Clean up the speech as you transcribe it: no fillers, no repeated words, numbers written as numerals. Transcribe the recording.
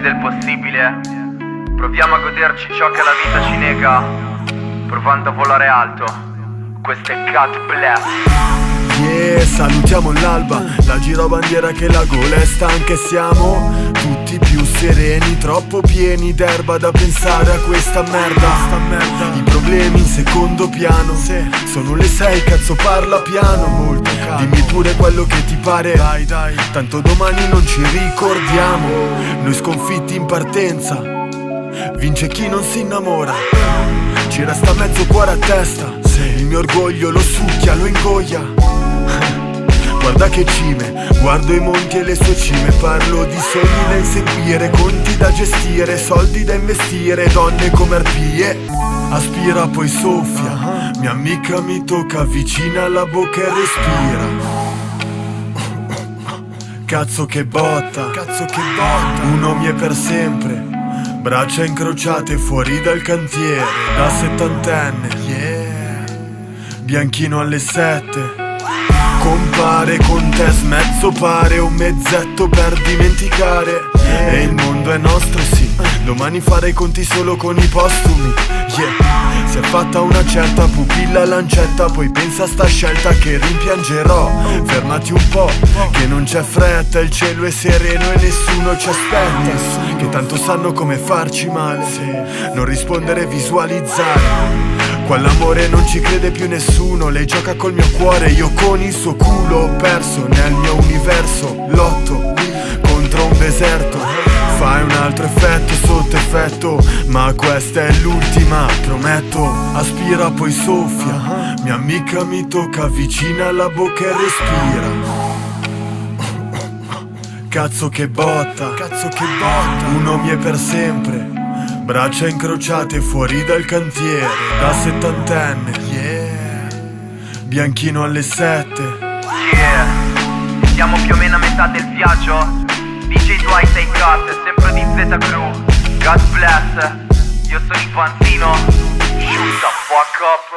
del possibile, proviamo a goderci ciò che la vita ci nega, provando a volare alto. Questo è God Bless. Yeah, salutiamo l'alba, la girobandiera che la gola è stanca e siamo tutti più sereni, troppo pieni d'erba da pensare a questa merda. I problemi in secondo piano, sono le 6, cazzo parla piano, molto calmo. Dimmi pure quello che ti pare, dai, tanto domani non ci ricordiamo. Noi sconfitti in partenza, vince chi non si innamora. Ci resta mezzo cuore a testa, il mio orgoglio lo succhia, lo ingoia. Guarda che cime, guardo i monti e le sue cime. Parlo di sogni da inseguire, conti da gestire, soldi da investire, donne come arpie. Aspira poi soffia, mia amica mi tocca vicina alla bocca e respira. Cazzo che botta, uno mi è per sempre. Braccia incrociate fuori dal cantiere, da settantenne, bianchino alle 7. Compare con te smezzo pare un mezzetto per dimenticare. E il mondo è nostro sì, domani fare i conti solo con i postumi. Si è fatta una certa pupilla lancetta, poi pensa a sta scelta che rimpiangerò. Fermati un po', che non c'è fretta, il cielo è sereno e nessuno ci aspetta. Che tanto sanno come farci male, non rispondere, visualizzare. Qua l'amore non ci crede più nessuno, lei gioca col mio cuore, io con il suo culo. Ho perso nel mio universo, lotto contro un deserto. Fai un altro effetto sotto effetto, ma questa è l'ultima, prometto. Aspira poi soffia, mia amica mi tocca vicina alla bocca e respira. Cazzo che botta, uno mi è per sempre. Braccia incrociate fuori dal cantiere, da settantenne, bianchino alle 7. Siamo più o meno a metà del viaggio. DJ Dwight e Cut, sempre di Z Crew. God Bless. Io sono il panzino. Shoot the fuck up.